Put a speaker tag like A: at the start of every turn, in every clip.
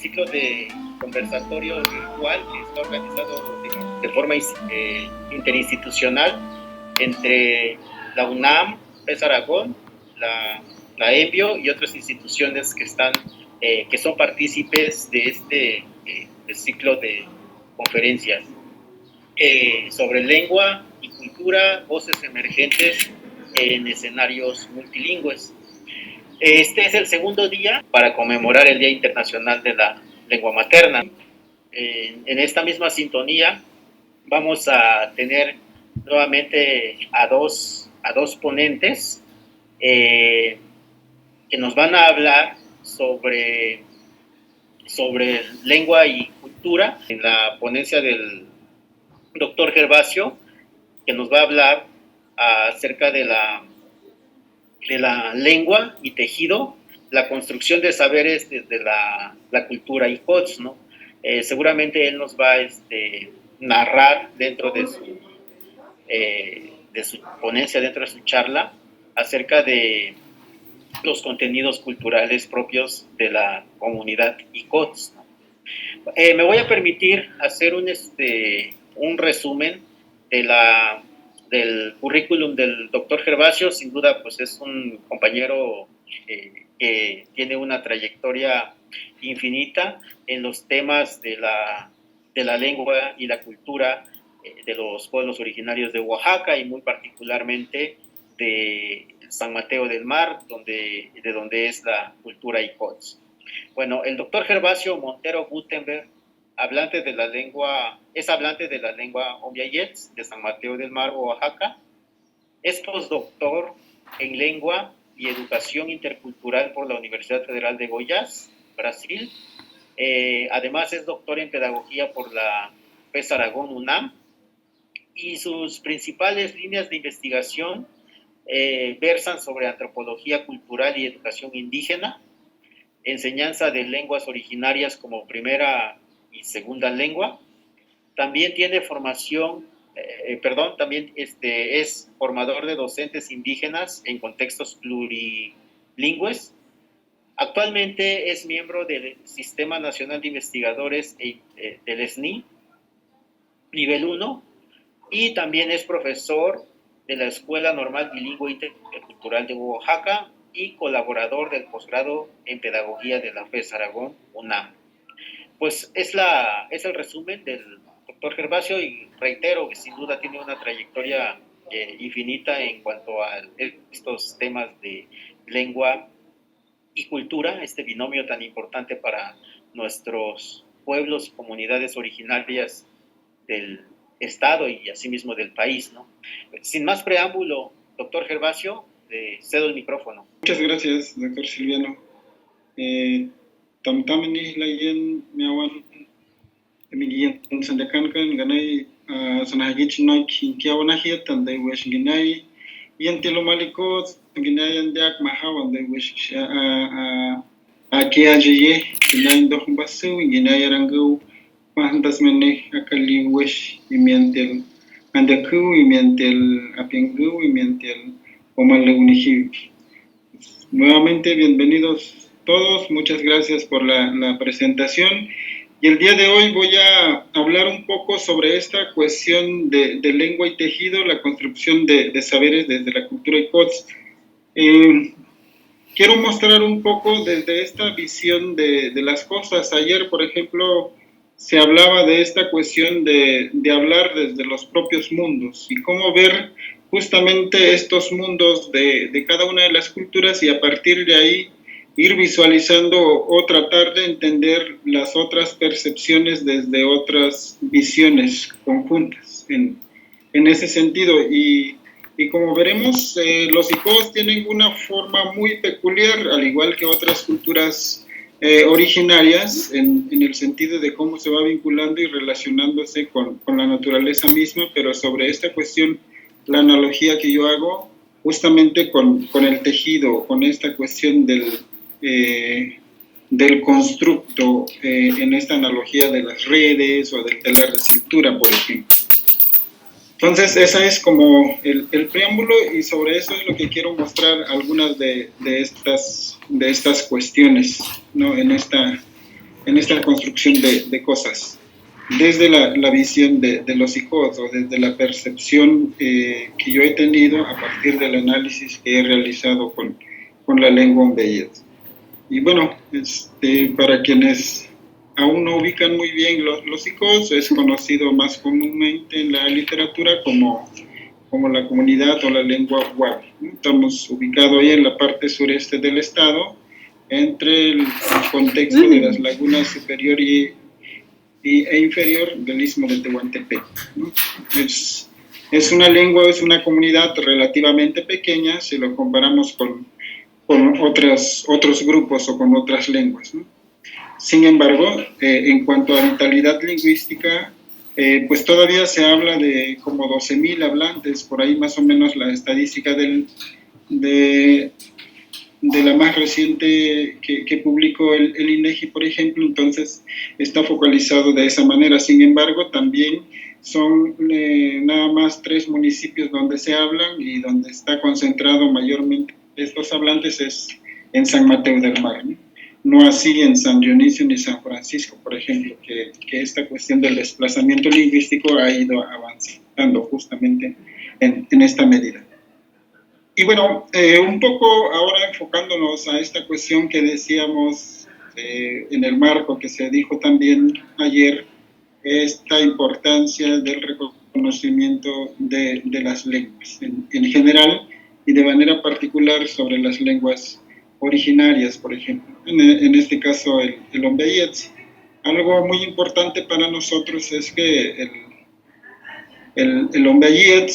A: ciclo de conversatorio virtual que está organizado de forma interinstitucional entre la UNAM, PES Aragón, la ENVIO y otras instituciones que son partícipes de este ciclo de conferencias sobre lengua y cultura, voces emergentes en escenarios multilingües. Este es el segundo día para conmemorar el Día Internacional de la Lengua Materna. En esta misma sintonía vamos a tener nuevamente a dos ponentes que nos van a hablar sobre lengua y cultura en la ponencia del doctor Gervasio, que nos va a hablar acerca de la lengua y tejido, la construcción de saberes desde la cultura y COTS, ¿no? Seguramente él nos va a narrar dentro de su ponencia, dentro de su charla, acerca de los contenidos culturales propios de la comunidad ICOTS, ¿no? Me voy a permitir hacer un resumen del currículum del doctor Gervasio. Sin duda, pues es un compañero que tiene una trayectoria infinita en los temas de la lengua y la cultura de los pueblos originarios de Oaxaca y muy particularmente de San Mateo del Mar, de donde es la cultura ICOTS. Bueno, el doctor Gervasio Montero Gutenberg es hablante de la lengua Omiayets de San Mateo del Mar, Oaxaca. Es postdoctor en lengua y educación intercultural por la Universidad Federal de Goiás, Brasil. Además es doctor en pedagogía por la PES Aragón UNAM, y sus principales líneas de investigación versan sobre antropología cultural y educación indígena, enseñanza de lenguas originarias como primera y segunda lengua. También tiene también es formador de docentes indígenas en contextos plurilingües. Actualmente es miembro del Sistema Nacional de Investigadores del SNI, nivel 1, y también es profesor de la Escuela Normal Bilingüe Intercultural de Oaxaca y colaborador del posgrado en Pedagogía de la FES Aragón, UNAM. Pues es el resumen del doctor Gervasio, y reitero que sin duda tiene una trayectoria infinita en cuanto a estos temas de lengua y cultura, este binomio tan importante para nuestros pueblos y comunidades originarias del Estado y asimismo del país, ¿no? Sin más preámbulo, doctor Gervasio, cedo el micrófono.
B: Muchas gracias, doctor Silviano. Tamtamini layen miawan emigian sandakankan ganay sanahagich noy kinkiawanahia tanday wesh ginay yantilo maliko ginayan dak mahawan day wesh akiajiye ginay dohbasu ginay rangu mahantas mene akali wesh imiantel andaku imiantel apingu imiantel omalunihi. Nuevamente, bienvenidos todos, muchas gracias por la presentación. Y el día de hoy voy a hablar un poco sobre esta cuestión de lengua y tejido, la construcción de saberes desde la cultura ICOTS. Quiero mostrar un poco desde esta visión de las cosas. Ayer, por ejemplo, se hablaba de esta cuestión de hablar desde los propios mundos y cómo ver justamente estos mundos de cada una de las culturas y a partir de ahí ir visualizando o tratar de entender las otras percepciones desde otras visiones conjuntas en ese sentido. Y como veremos, los ICOTS tienen una forma muy peculiar, al igual que otras culturas originarias, en el sentido de cómo se va vinculando y relacionándose con la naturaleza misma, pero sobre esta cuestión, la analogía que yo hago justamente con el tejido, con esta cuestión del constructo, en esta analogía de las redes o del telar de escritura, por ejemplo. Entonces, ese es como el preámbulo y sobre eso es lo que quiero mostrar algunas de estas cuestiones, ¿no? en esta en esta construcción de cosas, desde la visión de los ICODS o desde la percepción que yo he tenido a partir del análisis que he realizado con la lengua ombeyet. Y bueno, para quienes aún no ubican muy bien los ICODS, es conocido más comúnmente en la literatura como la comunidad o la lengua Wabi. Estamos ubicados ahí en la parte sureste del estado, entre el contexto de las lagunas superior e inferior del istmo de Tehuantepec. Es una lengua, es una comunidad relativamente pequeña si lo comparamos con otros grupos o con otras lenguas, ¿no? Sin embargo, en cuanto a vitalidad lingüística, pues todavía se habla de como 12.000 hablantes, por ahí más o menos la estadística de la más reciente que publicó el INEGI, por ejemplo, entonces está focalizado de esa manera. Sin embargo, también son nada más 3 municipios donde se hablan y donde está concentrado mayormente estos hablantes es en San Mateo del Mar, ¿no? No así en San Dionisio ni San Francisco, por ejemplo, que esta cuestión del desplazamiento lingüístico ha ido avanzando justamente en esta medida. Y bueno, un poco ahora enfocándonos a esta cuestión que decíamos en el marco que se dijo también ayer, esta importancia del reconocimiento de las lenguas en general y de manera particular sobre las lenguas originarias, por ejemplo, en este caso el ombeyet. Algo muy importante para nosotros es que el ombeyet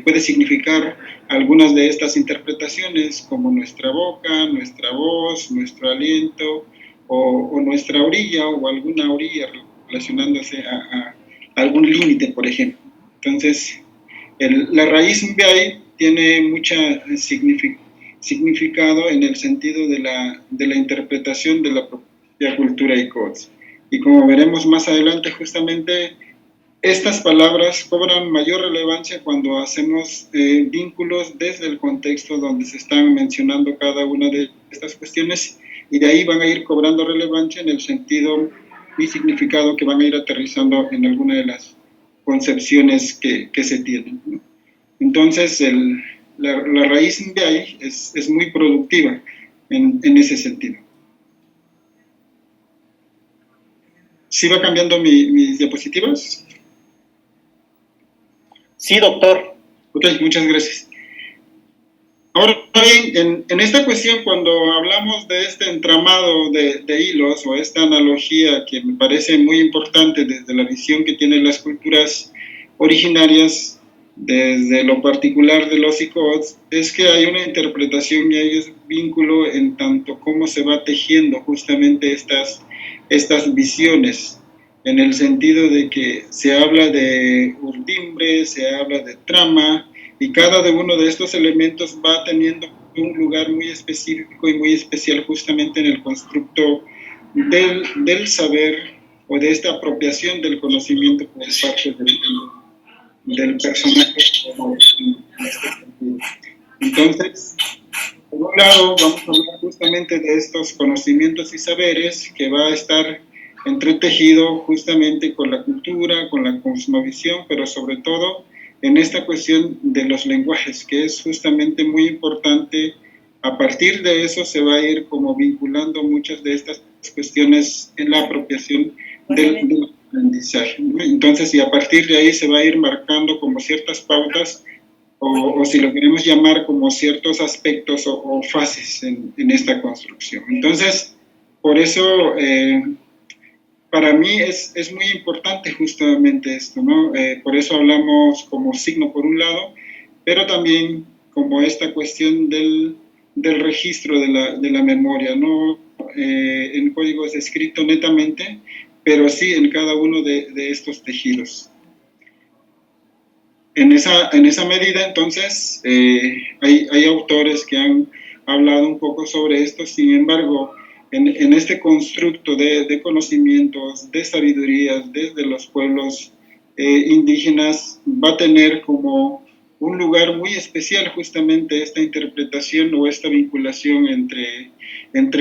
B: puede significar algunas de estas interpretaciones como nuestra boca, nuestra voz, nuestro aliento o nuestra orilla o alguna orilla relacionándose a algún límite, por ejemplo. Entonces, la raíz mbeay tiene mucha significado en el sentido de la interpretación de la propia cultura ICODS. Y como veremos más adelante, justamente estas palabras cobran mayor relevancia cuando hacemos vínculos desde el contexto donde se están mencionando cada una de estas cuestiones y de ahí van a ir cobrando relevancia en el sentido y significado que van a ir aterrizando en alguna de las concepciones que se tienen, ¿no? Entonces, la raíz mbeay es muy productiva en ese sentido. ¿Sí va cambiando mis diapositivas?
A: Sí, doctor.
B: Ok, muchas gracias. Ahora bien, en esta cuestión, cuando hablamos de este entramado de hilos o esta analogía que me parece muy importante desde la visión que tienen las culturas originarias, desde lo particular de los ICODS, es que hay una interpretación y hay un vínculo en tanto cómo se va tejiendo justamente estas visiones, en el sentido de que se habla de urdimbre, se habla de trama, y cada uno de estos elementos va teniendo un lugar muy específico y muy especial justamente en el constructo del saber o de esta apropiación del conocimiento por parte del personaje. Entonces, por un lado, vamos a hablar justamente de estos conocimientos y saberes que va a estar entretejido justamente con la cultura, con la cosmovisión, pero sobre todo en esta cuestión de los lenguajes, que es justamente muy importante. A partir de eso se va a ir como vinculando muchas de estas cuestiones en la apropiación del aprendizaje, ¿no? Entonces, y a partir de ahí se va a ir marcando como ciertas pautas o si lo queremos llamar como ciertos aspectos o fases en esta construcción. Entonces, por eso para mí es muy importante justamente esto, ¿no? Por eso hablamos como signo por un lado, pero también como esta cuestión del registro de la memoria, no en códigos escrito netamente, pero sí en cada uno de estos tejidos. En esa medida, entonces, hay autores que han hablado un poco sobre esto. Sin embargo, en este constructo de conocimientos, de sabidurías desde los pueblos indígenas, va a tener como un lugar muy especial justamente esta interpretación o esta vinculación entre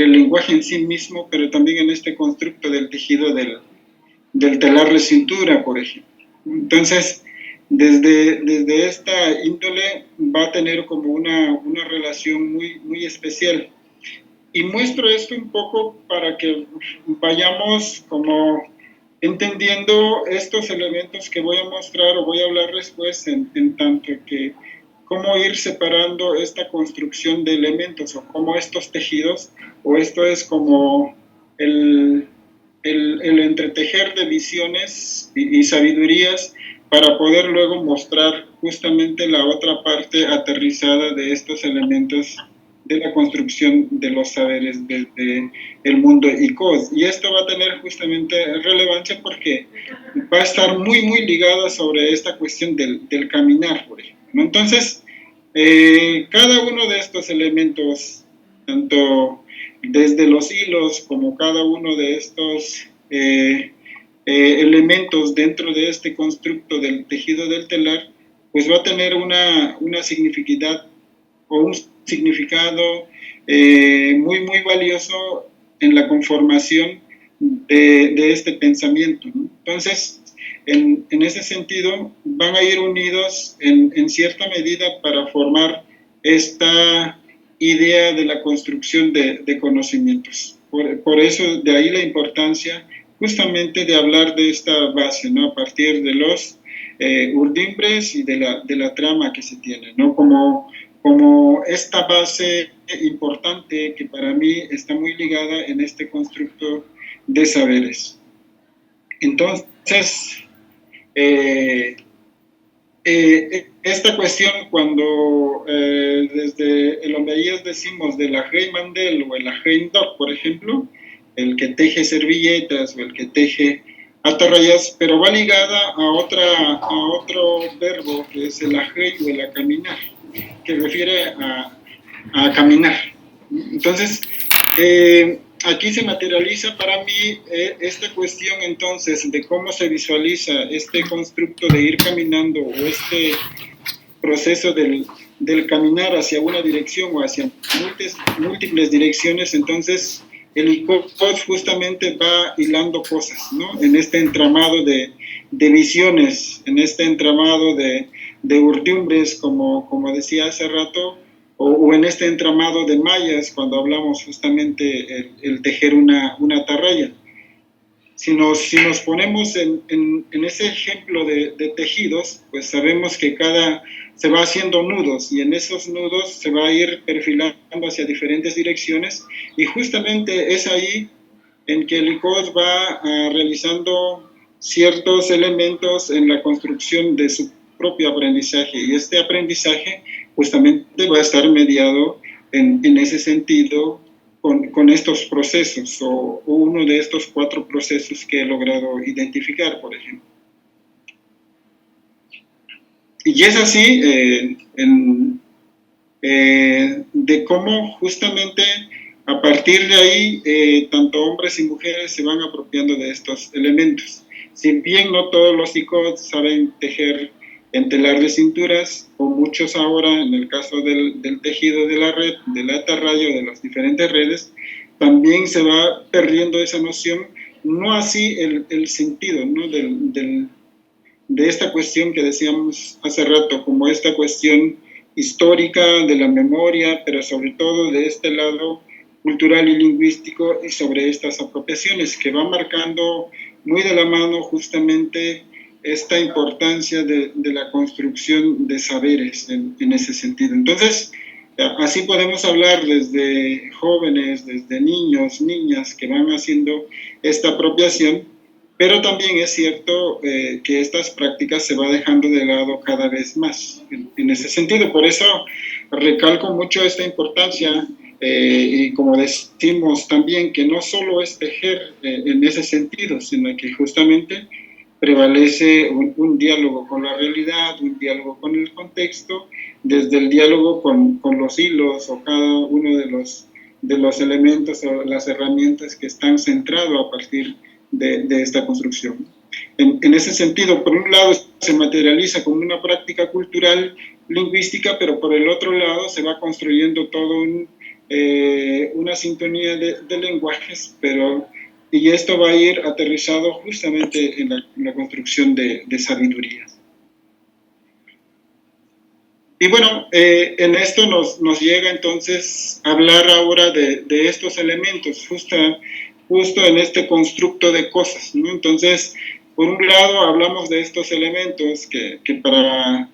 B: el lenguaje en sí mismo, pero también en este constructo del tejido del telar de cintura, por ejemplo. Entonces, desde esta índole va a tener como una relación muy especial. Y muestro esto un poco para que vayamos como entendiendo estos elementos que voy a mostrar o voy a hablar después en tanto que cómo ir separando esta construcción de elementos o cómo estos tejidos, o esto es como el entretejer de visiones y sabidurías para poder luego mostrar justamente la otra parte aterrizada de estos elementos de la construcción de los saberes desde el mundo ICOS. Y esto va a tener justamente relevancia porque va a estar muy ligada sobre esta cuestión del caminar, por ejemplo, ¿no? Entonces, cada uno de estos elementos, tanto desde los hilos como cada uno de estos elementos dentro de este constructo del tejido del telar, pues va a tener una significidad o un significado muy valioso en la conformación de este pensamiento, ¿no? Entonces, en ese sentido, van a ir unidos en cierta medida para formar esta idea de la construcción de conocimientos. Por eso, de ahí la importancia justamente de hablar de esta base, ¿no? A partir de los urdimbres y de la trama que se tiene, ¿no? Como esta base importante que para mí está muy ligada en este constructo de saberes. Entonces, esta cuestión cuando desde el Omeías decimos de la Rey Mandel o el Ajein Dog, por ejemplo, el que teje servilletas o el que teje atarrayas, pero va ligada a otro verbo que es el Ajei o el acaminar, que refiere a caminar. Entonces, aquí se materializa para mí esta cuestión entonces de cómo se visualiza este constructo de ir caminando o este proceso del caminar hacia una dirección o hacia múltiples direcciones. Entonces el ICOS justamente va hilando cosas, ¿no? En este entramado de visiones, en este entramado de urdiumbres, como decía hace rato, o en este entramado de mallas, cuando hablamos justamente el tejer una atarraya. Si nos ponemos en ese ejemplo de tejidos, pues sabemos que se va haciendo nudos y en esos nudos se va a ir perfilando hacia diferentes direcciones y justamente es ahí en que el ICOS va realizando ciertos elementos en la construcción de su propio aprendizaje y este aprendizaje justamente va a estar mediado en ese sentido con estos procesos o uno de estos 4 procesos que he logrado identificar, por ejemplo. Y es así de cómo justamente a partir de ahí tanto hombres y mujeres se van apropiando de estos elementos. Si bien no todos los ICOS saben tejer en telar de cinturas, o muchos ahora, en el caso del tejido de la red, del atarrayo, de las diferentes redes, también se va perdiendo esa noción, no así el sentido, ¿no? de esta cuestión que decíamos hace rato, como esta cuestión histórica de la memoria, pero sobre todo de este lado cultural y lingüístico y sobre estas apropiaciones que van marcando muy de la mano justamente esta importancia de la construcción de saberes en ese sentido. Entonces, así podemos hablar desde jóvenes, desde niños, niñas que van haciendo esta apropiación, pero también es cierto que estas prácticas se va dejando de lado cada vez más en ese sentido. Por eso recalco mucho esta importancia y como decimos también que no solo es tejer en ese sentido, sino que justamente prevalece un diálogo con la realidad, un diálogo con el contexto, desde el diálogo con los hilos o cada uno de los elementos o las herramientas que están centrados a partir de esta construcción. En ese sentido, por un lado se materializa como una práctica cultural lingüística, pero por el otro lado se va construyendo todo una sintonía de lenguajes, y esto va a ir aterrizado justamente en la construcción de sabidurías. Y bueno, en esto nos llega entonces a hablar ahora de estos elementos, justo en este constructo de cosas, ¿no? Entonces, por un lado hablamos de estos elementos que para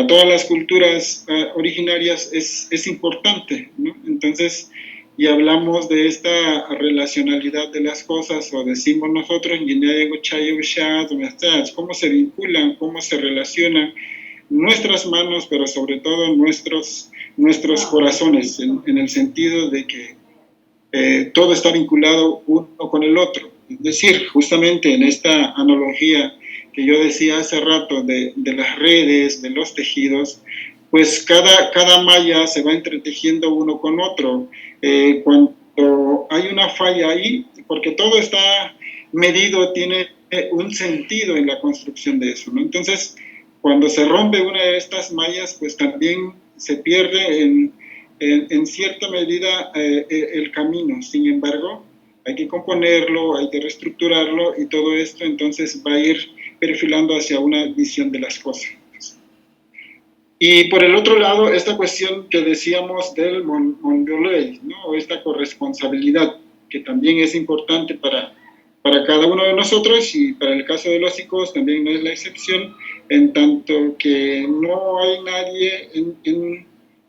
B: todas las culturas originarias es importante, ¿no? Entonces, y hablamos de esta relacionalidad de las cosas, o decimos nosotros, cómo se vinculan, cómo se relacionan nuestras manos, pero sobre todo nuestros corazones, en el sentido de que todo está vinculado uno con el otro. Es decir, justamente en esta analogía que yo decía hace rato de las redes, de los tejidos, pues cada malla se va entretejiendo uno con otro. Cuando hay una falla ahí, porque todo está medido, tiene un sentido en la construcción de eso, ¿no? Entonces, cuando se rompe una de estas mallas, pues también se pierde en cierta medida el camino. Sin embargo, hay que componerlo, hay que reestructurarlo, y todo esto entonces va a ir perfilando hacia una visión de las cosas. Y por el otro lado, esta cuestión que decíamos del Mondiolei, ¿no? O esta corresponsabilidad, que también es importante para cada uno de nosotros, y para el caso de los psicólogos también no es la excepción, en tanto que no hay nadie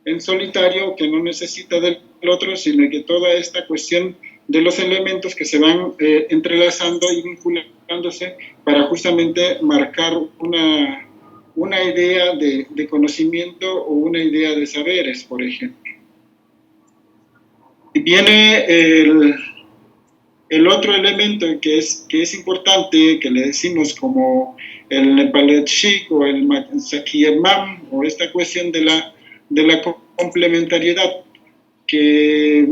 B: en solitario que no necesita del otro, sino que toda esta cuestión de los elementos que se van entrelazando y vinculándose para justamente marcar una idea de conocimiento o una idea de saberes, por ejemplo. Y viene el otro elemento que es importante, que le decimos como el Nepalet Shik o el Sakyamam, o esta cuestión de la complementariedad, que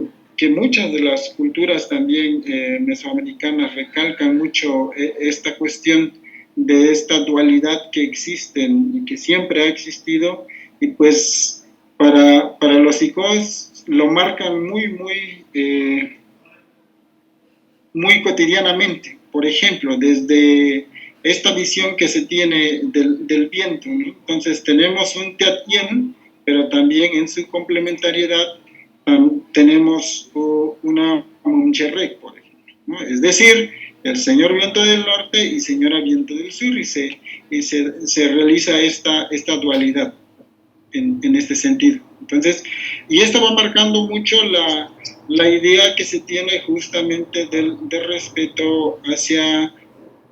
B: muchas de las culturas también mesoamericanas recalcan mucho esta cuestión de esta dualidad que existe y que siempre ha existido, y pues para los psicólogos lo marcan muy cotidianamente. Por ejemplo, desde esta visión que se tiene del viento, ¿no? Entonces tenemos un Teatien, pero también en su complementariedad tenemos una Muncherrek, por ejemplo, ¿no? Es decir, el señor viento del norte y señora viento del sur, y se realiza esta dualidad en este sentido. Entonces, y esto va marcando mucho la idea que se tiene justamente del respeto hacia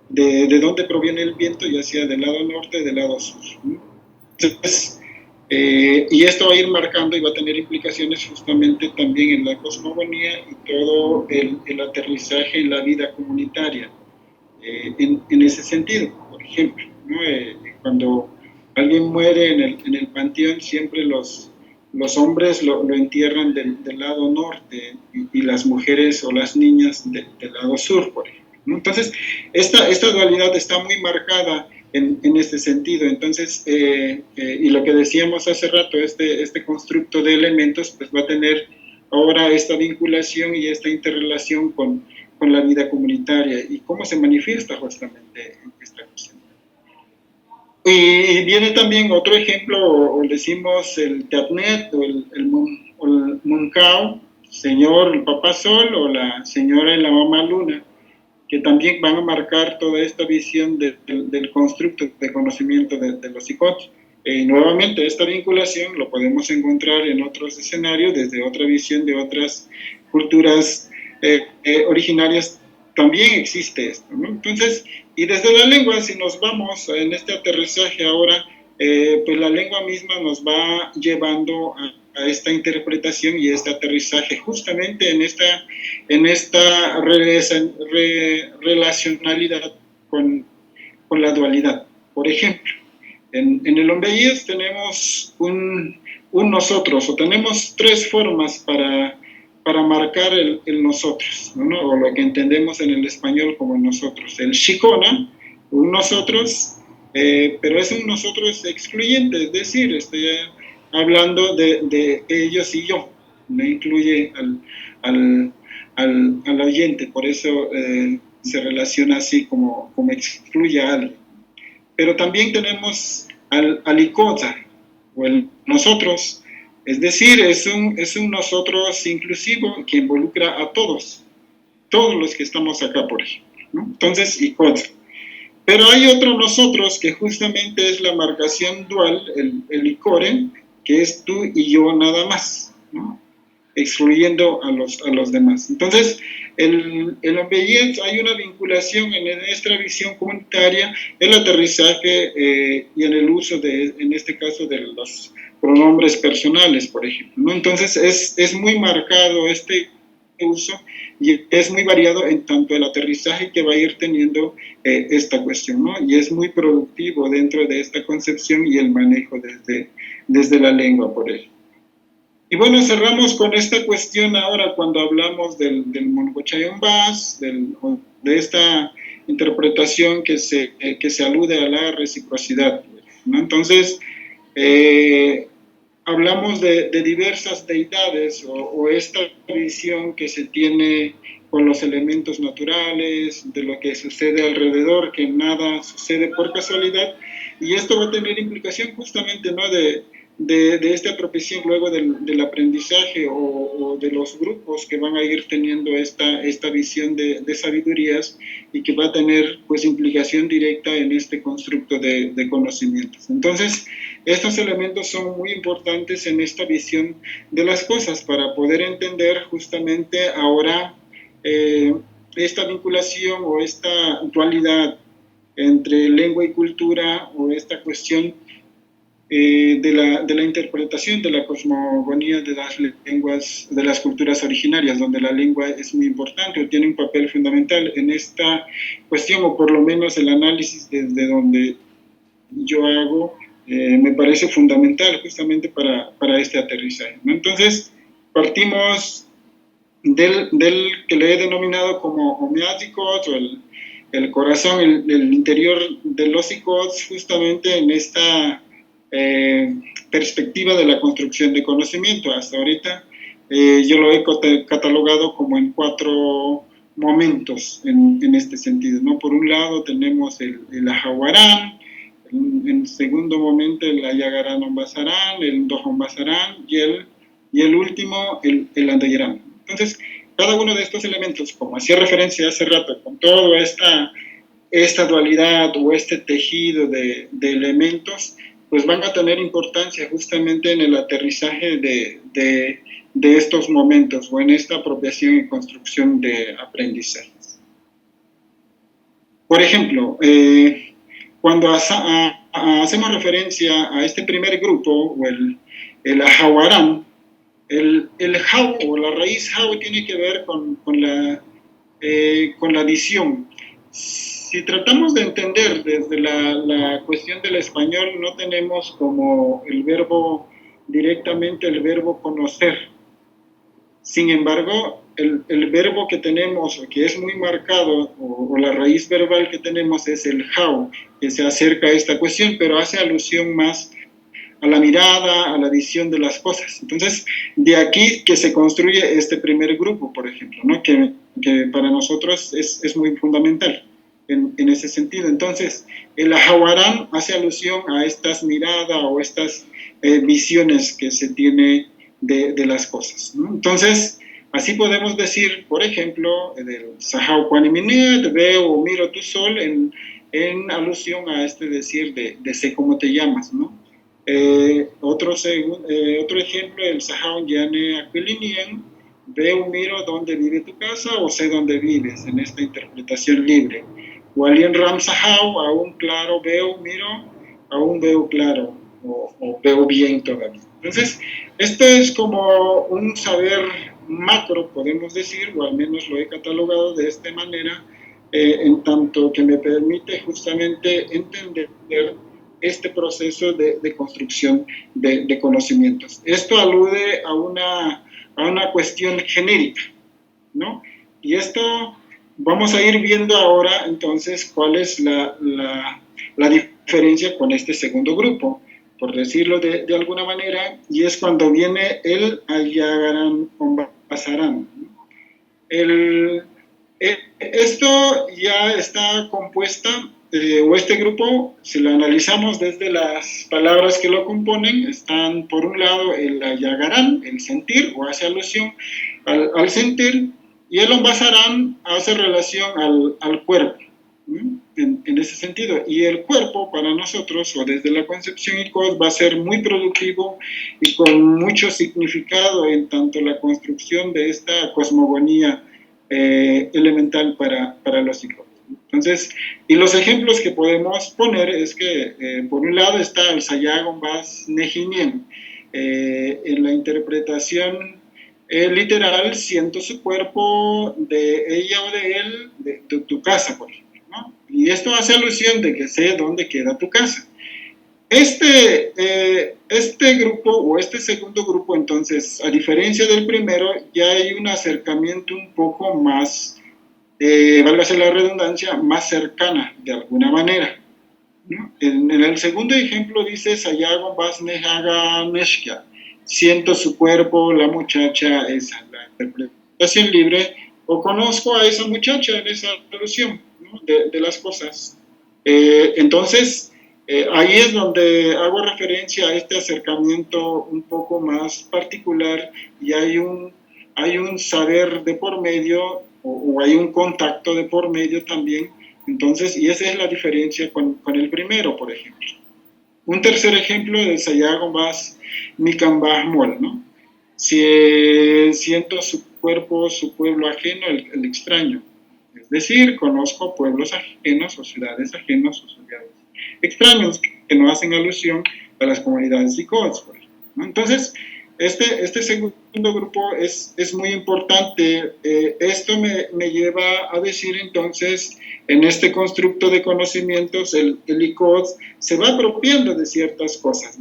B: de dónde proviene el viento, ya sea del lado norte o del lado sur, ¿no? Entonces, y esto va a ir marcando y va a tener implicaciones justamente también en la cosmogonía y todo el aterrizaje en la vida comunitaria, en ese sentido. Por ejemplo, ¿no? Cuando alguien muere en el panteón, siempre los hombres lo entierran del lado norte, y las mujeres o las niñas del lado sur, por ejemplo, ¿no? Entonces, esta dualidad está muy marcada en este sentido. Entonces, y lo que decíamos hace rato, este constructo de elementos, pues va a tener ahora esta vinculación y esta interrelación con la vida comunitaria, y cómo se manifiesta justamente esta cuestión. Y viene también otro ejemplo, o decimos el Teatnet, o el Munkao, señor, el papá sol, o la señora y la mamá luna, que también van a marcar toda esta visión del constructo de conocimiento de los psicólogos. Nuevamente, esta vinculación lo podemos encontrar en otros escenarios, desde otra visión de otras culturas originarias, también existe esto, ¿no? Entonces, y desde la lengua, si nos vamos en este aterrizaje ahora, pues la lengua misma nos va llevando a esta interpretación y este aterrizaje justamente en esta relacionalidad con la dualidad. Por ejemplo, en el Ombeyes tenemos un nosotros, o tenemos tres formas para marcar el nosotros, ¿no? O lo que entendemos en el español como nosotros. El Shikona, un nosotros, pero es un nosotros excluyente, es decir, estoy hablando de ellos y yo, no incluye al oyente, por eso se relaciona así como excluye a alguien. Pero también tenemos al icota, o el nosotros, es decir, es un nosotros inclusivo que involucra a todos los que estamos acá, por ejemplo, ¿no? Entonces, icota. Pero hay otro nosotros que justamente es la marcación dual, el icore, que es tú y yo nada más, ¿no? Excluyendo a los demás. Entonces, en Ombeyet hay una vinculación en nuestra visión comunitaria, el aterrizaje y en el uso en este caso, de los pronombres personales, por ejemplo, ¿no? Entonces, es muy marcado este uso y es muy variado en tanto el aterrizaje que va a ir teniendo esta cuestión, ¿no? Y es muy productivo dentro de esta concepción y el manejo desde la lengua, por ejemplo. Y bueno, cerramos con esta cuestión ahora cuando hablamos del Mongochayombás, de esta interpretación que se alude a la reciprocidad, ¿no? Entonces, hablamos de diversas deidades o esta visión que se tiene con los elementos naturales, de lo que sucede alrededor, que nada sucede por casualidad, y esto va a tener implicación justamente, ¿no?, de esta apropiación luego del aprendizaje o de los grupos que van a ir teniendo esta visión de sabidurías y que va a tener pues implicación directa en este constructo de conocimientos. Entonces, estos elementos son muy importantes en esta visión de las cosas para poder entender justamente ahora esta vinculación o esta dualidad entre lengua y cultura o esta cuestión de la interpretación de la cosmogonía de las lenguas, de las culturas originarias, donde la lengua es muy importante o tiene un papel fundamental en esta cuestión, o por lo menos el análisis desde donde yo hago, me parece fundamental justamente para este aterrizaje, ¿no? Entonces, partimos del que le he denominado como homeásticos, o el corazón, el interior de los icots, justamente en esta perspectiva de la construcción de conocimiento. Hasta ahorita yo lo he catalogado como en 4 momentos en este sentido, ¿no? Por un lado tenemos el Ajahuarán, en segundo momento el Ayagarán Ombazarán, el Dojombazarán y el último el Andayarán. Entonces, cada uno de estos elementos, como hacía referencia hace rato, con toda esta dualidad o este tejido de elementos, pues van a tener importancia justamente en el aterrizaje de estos momentos o en esta apropiación y construcción de aprendizajes. Por ejemplo, cuando hacemos referencia a este primer grupo, o el Ajahuarán, el Jau o la raíz Jau tiene que ver con la visión. Si tratamos de entender desde la cuestión del español, no tenemos como el verbo directamente el verbo conocer. Sin embargo, el verbo que tenemos, que es muy marcado, o la raíz verbal que tenemos es el Jau, que se acerca a esta cuestión, pero hace alusión más a la mirada, a la visión de las cosas. Entonces, de aquí que se construye este primer grupo, por ejemplo, ¿no?, que para nosotros es muy fundamental en ese sentido. Entonces, el Ajahuarán hace alusión a estas miradas o estas visiones que se tiene de las cosas, ¿no? Entonces, así podemos decir, por ejemplo, del Sahau Cuaniminet, veo o miro tu sol, en alusión a este decir de sé cómo te llamas, ¿no? Otro ejemplo, el Sahau Yane Aquilinien, veo, miro dónde vive tu casa o sé dónde vives, en esta interpretación libre. O alien Ram Sahau, aún claro veo, miro, aún veo claro o veo bien todavía. Entonces, esto es como un saber macro, podemos decir, o al menos lo he catalogado de esta manera, en tanto que me permite justamente entender este proceso de construcción de conocimientos. Esto alude a una cuestión genérica, ¿no? Y esto vamos a ir viendo ahora entonces cuál es la diferencia con este segundo grupo, por decirlo de alguna manera, y es cuando viene el Ayagaran Ombasaran. Esto ya está compuesta, o este grupo, si lo analizamos desde las palabras que lo componen, están por un lado el Ayagarán, el sentir, o hace alusión al sentir, y el Ombasarán hace relación al cuerpo, en ese sentido. Y el cuerpo para nosotros, o desde la concepción ICOS, va a ser muy productivo y con mucho significado en tanto la construcción de esta cosmogonía elemental para los ICOS. Entonces, y los ejemplos que podemos poner es que, por un lado está el Sayagon Bas Nejinien, en la interpretación literal, siento su cuerpo de ella o de él, de tu casa, por ejemplo, ¿no? Y esto hace alusión de que sé dónde queda tu casa. Este grupo, o este segundo grupo, entonces, a diferencia del primero, ya hay un acercamiento un poco más, válgase la redundancia, más cercana, de alguna manera, ¿no? En el segundo ejemplo dice Sayago Basnehaga Neshka, siento su cuerpo, la muchacha, esa, la interpretación libre, o conozco a esa muchacha en esa alusión, ¿no? de las cosas. Entonces, ahí es donde hago referencia a este acercamiento un poco más particular, y hay un saber de por medio, o hay un contacto de por medio también. Entonces, y esa es la diferencia con el primero, por ejemplo. Un tercer ejemplo de Sayago más Mikambah Mol, ¿no? Si siento su cuerpo, su pueblo ajeno, el extraño. Es decir, conozco pueblos ajenos o ciudades ajenas o ciudades extraños que no hacen alusión a las comunidades ICOS, ¿no? Entonces, este segundo grupo es muy importante. Esto me lleva a decir entonces, en este constructo de conocimientos, el ICOS se va apropiando de ciertas cosas,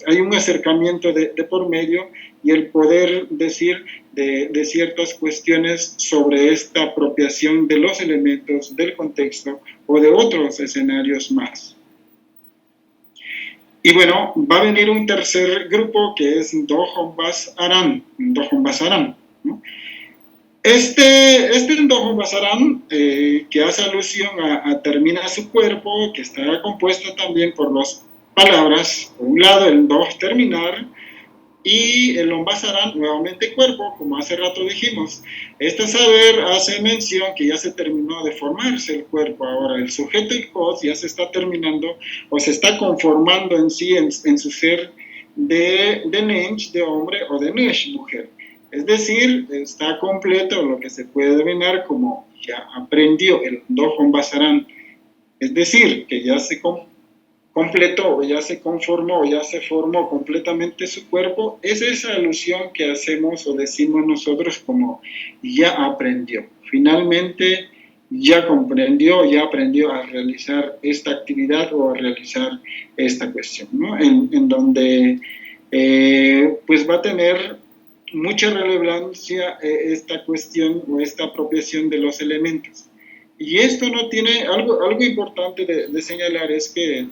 B: hay un acercamiento de por medio, y el poder decir de ciertas cuestiones sobre esta apropiación de los elementos del contexto o de otros escenarios más. Y bueno, va a venir un tercer grupo que es Dojon-Bas-Aran, ¿no? Este Dojon-Bas-Aran, que hace alusión a termina su cuerpo, que está compuesto también por dos palabras, por un lado el Doj terminar, y el Ombasarán, nuevamente cuerpo, como hace rato dijimos. Este saber hace mención que ya se terminó de formarse el cuerpo. Ahora el sujeto ICOS ya se está terminando, o se está conformando en sí, en su ser de Nench, de hombre, o de Nesh, mujer. Es decir, está completo lo que se puede denominar como ya aprendió el Doj Ombasarán. Es decir, que ya se completó, o ya se conformó, o ya se formó completamente su cuerpo. Es esa alusión que hacemos o decimos nosotros como ya aprendió. Finalmente ya comprendió, ya aprendió a realizar esta actividad o a realizar esta cuestión, ¿no? En donde pues va a tener mucha relevancia esta cuestión o esta apropiación de los elementos. Y esto no tiene, algo importante de señalar es que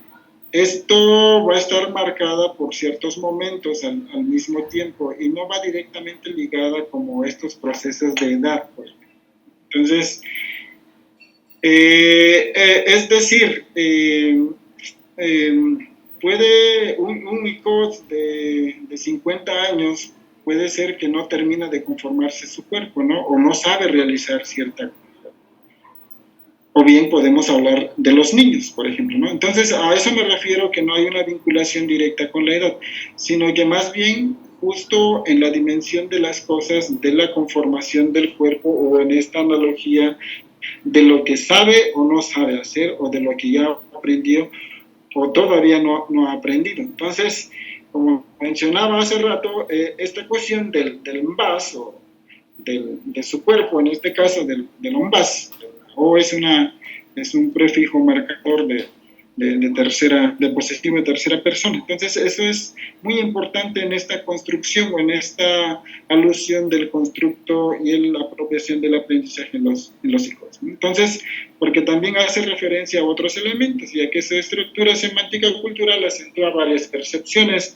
B: esto va a estar marcada por ciertos momentos al mismo tiempo, y no va directamente ligada como estos procesos de edad, pues. Entonces, es decir, puede un ICOS de 50 años, puede ser que no termina de conformarse su cuerpo, ¿no? O no sabe realizar cierta actividad. O bien podemos hablar de los niños, por ejemplo, ¿no? Entonces, a eso me refiero, que no hay una vinculación directa con la edad, sino que más bien justo en la dimensión de las cosas, de la conformación del cuerpo, o en esta analogía de lo que sabe o no sabe hacer, o de lo que ya aprendió o todavía no ha aprendido. Entonces, como mencionaba hace rato, esta cuestión del mbas, o de su cuerpo, en este caso del ombas, o es un prefijo marcador de posesivo de tercera persona. Entonces, eso es muy importante en esta construcción o en esta alusión del constructo y la apropiación del aprendizaje en los psicólogos. Entonces, porque también hace referencia a otros elementos, ya que esa estructura semántica cultural acentúa varias percepciones,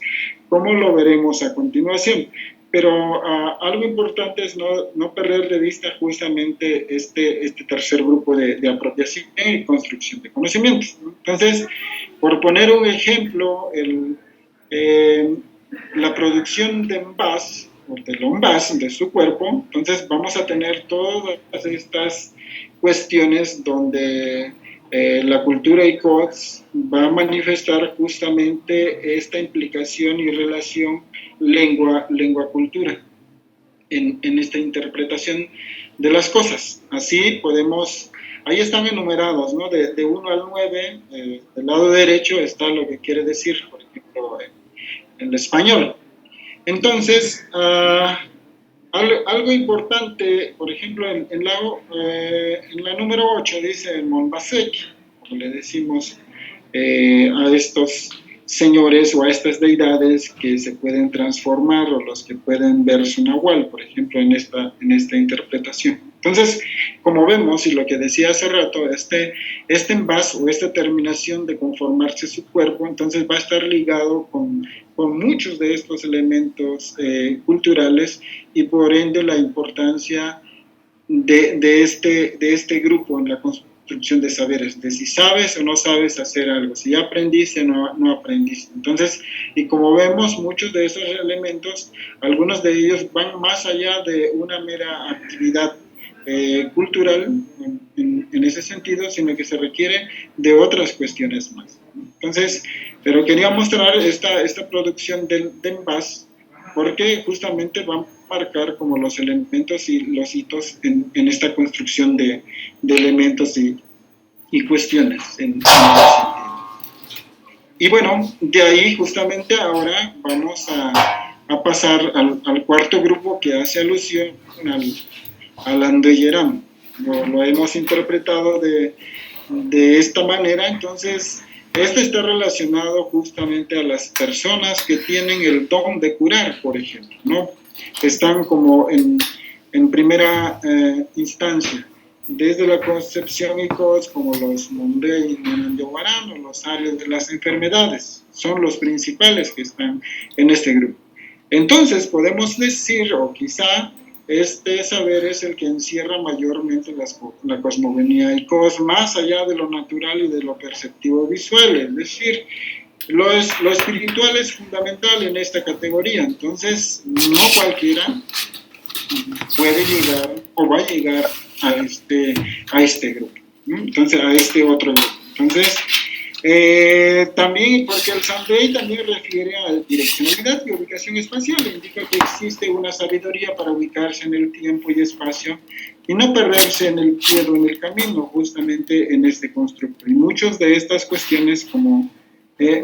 B: como lo veremos a continuación. Pero algo importante es no perder de vista justamente este tercer grupo de apropiación y construcción de conocimientos. Entonces, por poner un ejemplo, la producción de envase, o del envase de su cuerpo, entonces vamos a tener todas estas cuestiones donde la cultura ICOTS va a manifestar justamente esta implicación y relación lengua-cultura en esta interpretación de las cosas. Así podemos, ahí están enumerados, ¿no? De 1 al 9, del lado derecho está lo que quiere decir, por ejemplo, en el español. Entonces, algo importante, por ejemplo, en la número 8 dice Monbasek, como le decimos a estos señores o a estas deidades que se pueden transformar o los que pueden ver su nahual, por ejemplo, en esta interpretación. Entonces, como vemos, y lo que decía hace rato, este envase o esta terminación de conformarse su cuerpo, entonces va a estar ligado con muchos de estos elementos culturales y por ende la importancia de este grupo en la construcción de saberes, de si sabes o no sabes hacer algo, si ya aprendiste o no aprendiste. Entonces, y como vemos, muchos de esos elementos, algunos de ellos van más allá de una mera actividad cultural en ese sentido, sino que se requiere de otras cuestiones más. Entonces, pero quería mostrar esta producción del envase, porque justamente va a marcar como los elementos y los hitos en esta construcción de elementos y cuestiones en ese sentido. Y bueno, de ahí justamente ahora vamos a pasar al cuarto grupo que hace alusión al Andoyeram. Lo hemos interpretado de esta manera. Entonces, esto está relacionado justamente a las personas que tienen el don de curar, por ejemplo, ¿no? Están como en primera instancia, desde la concepción ICOS, como los Mundey y Nananyowarán, o los áreas de las enfermedades, son los principales que están en este grupo. Entonces, podemos decir, o quizá, este saber es el que encierra mayormente la cosmogonía ICOS, más allá de lo natural y de lo perceptivo visual, es decir, lo espiritual es fundamental en esta categoría. Entonces, no cualquiera puede llegar o va a llegar a este grupo, ¿no? Entonces, a este otro grupo. Entonces, también, porque el Sandei también refiere a direccionalidad y ubicación espacial, indica que existe una sabiduría para ubicarse en el tiempo y espacio y no perderse en el pie o en el camino, justamente en este constructo. Y muchas de estas cuestiones, como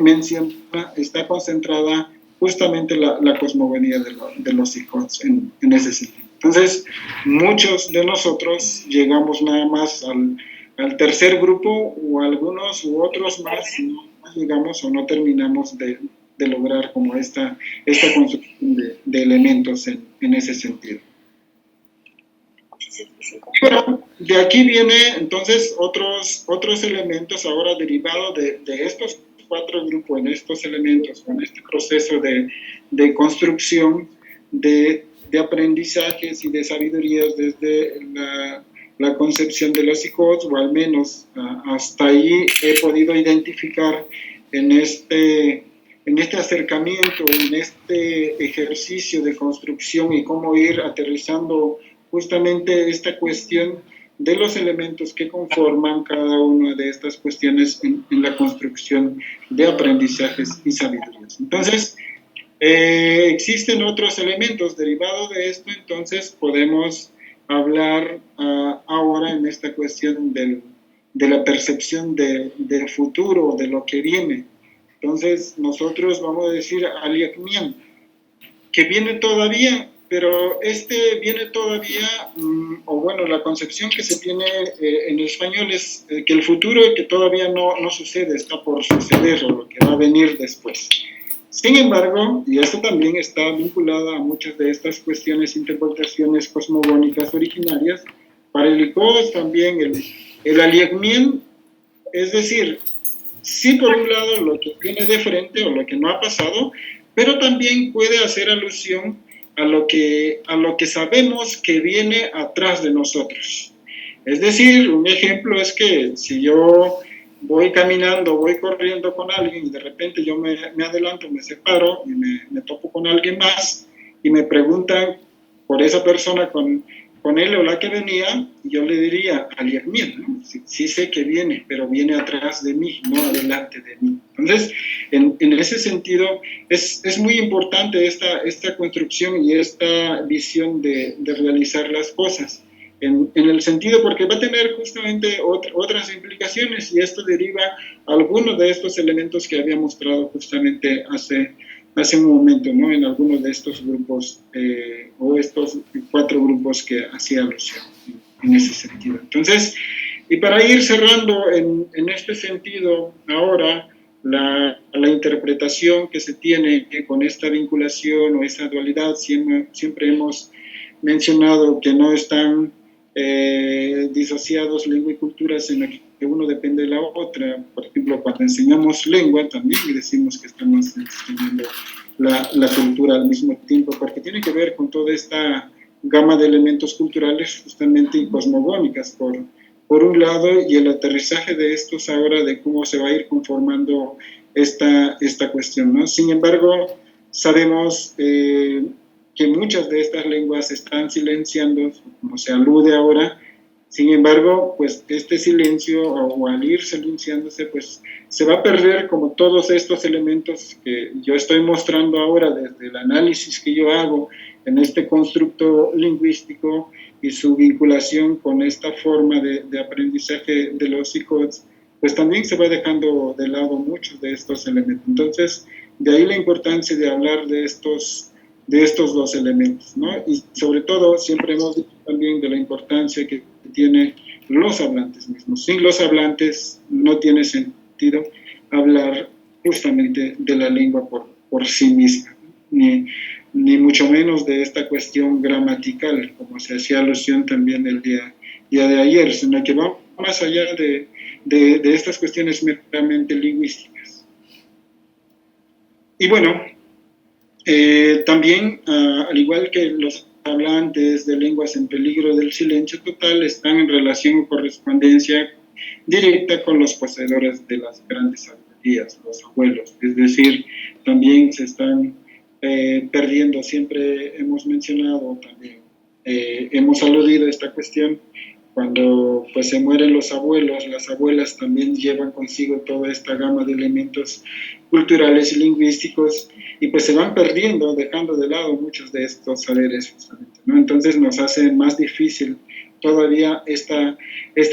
B: menciona, está concentrada justamente la cosmogonía de los ICOTS en ese sentido. Entonces, muchos de nosotros llegamos nada más al tercer grupo, o algunos u otros más, no llegamos o no terminamos de lograr como esta construcción de elementos en ese sentido. Bueno, de aquí viene entonces otros elementos ahora derivados de estos cuatro grupos, en estos elementos, en este proceso de construcción de aprendizajes y de sabidurías desde la concepción de los ICOS, o al menos hasta ahí he podido identificar en este acercamiento, en este ejercicio de construcción y cómo ir aterrizando justamente esta cuestión de los elementos que conforman cada una de estas cuestiones en la construcción de aprendizajes y sabidurías. Entonces, existen otros elementos derivados de esto, entonces podemos hablar ahora en esta cuestión de la percepción del futuro, de lo que viene. Entonces, nosotros vamos a decir Aliakmian, que viene todavía, pero este viene todavía, o bueno, la concepción que se tiene en el español es que el futuro que todavía no sucede, está por suceder, o lo que va a venir después. Sin embargo, y esto también está vinculado a muchas de estas cuestiones, interpretaciones cosmogónicas originarias, para el ICOS también el aliegmien, es decir, sí por un lado lo que viene de frente o lo que no ha pasado, pero también puede hacer alusión a lo que sabemos que viene atrás de nosotros. Es decir, un ejemplo es que si yo voy caminando, voy corriendo con alguien y de repente yo me adelanto, me separo y me topo con alguien más y me preguntan por esa persona con él o la que venía, yo le diría, aliegmien, ¿no? Sí sé que viene, pero viene atrás de mí, no adelante de mí. Entonces, en ese sentido, es muy importante esta construcción y esta visión de realizar las cosas. En el sentido, porque va a tener justamente otras implicaciones, y esto deriva a algunos de estos elementos que había mostrado justamente hace un momento, ¿no? En algunos de estos grupos, o estos 4 grupos que hacía alusión en ese sentido. Entonces, y para ir cerrando en este sentido, ahora, la interpretación que se tiene con esta vinculación o esta dualidad, siempre hemos mencionado que no están disociados lengua y cultura, sino que uno depende de la otra. Por ejemplo, cuando enseñamos lengua también decimos que estamos enseñando la cultura al mismo tiempo, porque tiene que ver con toda esta gama de elementos culturales justamente cosmogónicas por un lado, y el aterrizaje de estos ahora de cómo se va a ir conformando esta cuestión, ¿no? Sin embargo, sabemos que muchas de estas lenguas se están silenciando, como se alude ahora. Sin embargo, pues este silencio, o al ir silenciándose, pues se va a perder como todos estos elementos que yo estoy mostrando ahora desde el análisis que yo hago en este constructo lingüístico y su vinculación con esta forma de aprendizaje de los ICODs, pues también se va dejando de lado muchos de estos elementos. Entonces, de ahí la importancia de hablar de estos 2 elementos, ¿no? Y sobre todo, siempre hemos dicho también de la importancia que tienen los hablantes mismos. Sin los hablantes no tiene sentido hablar justamente de la lengua por sí misma, ni mucho menos de esta cuestión gramatical, como se hacía alusión también el día de ayer, sino que va más allá de estas cuestiones meramente lingüísticas. Y bueno, también, al igual que los hablantes de lenguas en peligro del silencio total, están en relación o correspondencia directa con los poseedores de las grandes sabidurías, los abuelos. Es decir, también se están perdiendo, siempre hemos mencionado, también hemos aludido a esta cuestión. Cuando pues se mueren los abuelos, las abuelas también llevan consigo toda esta gama de elementos culturales y lingüísticos, y pues se van perdiendo, dejando de lado muchos de estos saberes justamente, ¿no? Entonces nos hace más difícil todavía esta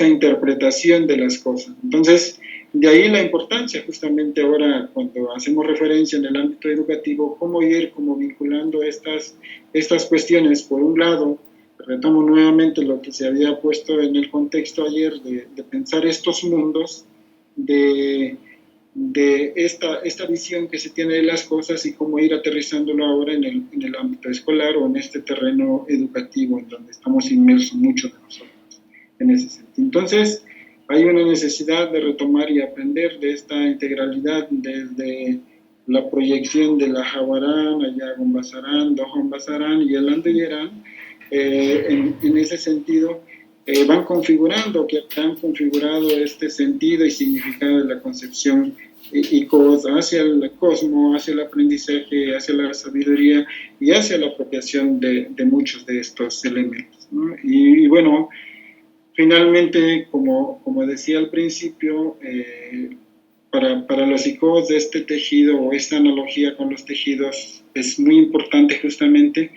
B: interpretación de las cosas. Entonces, de ahí la importancia justamente ahora, cuando hacemos referencia en el ámbito educativo, cómo ir como vinculando estas cuestiones. Por un lado, retomo nuevamente lo que se había puesto en el contexto ayer de pensar estos mundos, de esta visión que se tiene de las cosas, y cómo ir aterrizándolo ahora en el ámbito escolar o en este terreno educativo en donde estamos inmersos muchos de nosotros en ese sentido. Entonces, hay una necesidad de retomar y aprender de esta integralidad desde la proyección de la Jawarán, Ayagon Basarán, Dojon Basarán y el Andeyerán. En ese sentido, van configurando, que han configurado este sentido y significado de la concepción ICOS hacia el cosmos, hacia el aprendizaje, hacia la sabiduría y hacia la apropiación de muchos de estos elementos, ¿no? Y bueno, finalmente, como decía al principio, para los ICOS de este tejido, o esta analogía con los tejidos, es muy importante justamente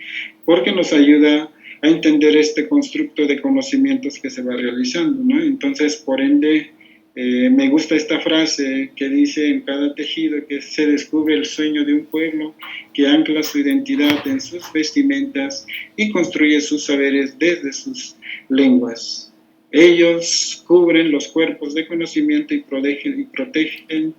B: porque nos ayuda a entender este constructo de conocimientos que se va realizando, ¿no? Entonces, por ende, Me gusta esta frase que dice: en cada tejido que se descubre el sueño de un pueblo que ancla su identidad en sus vestimentas y construye sus saberes desde sus lenguas. Ellos cubren los cuerpos de conocimiento y protegen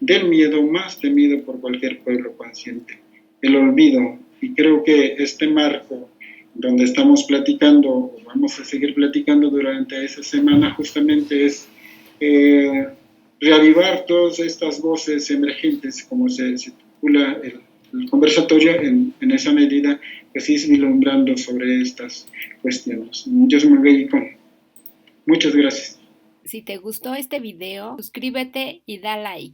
B: del miedo más temido por cualquier pueblo consciente, el olvido. Y creo que este marco donde estamos platicando, vamos a seguir platicando durante esa semana, justamente es reavivar todas estas voces emergentes, como se titula el conversatorio, en esa medida que se es vislumbrando sobre estas cuestiones. Muchas gracias.
C: Si te gustó este video, suscríbete y da like.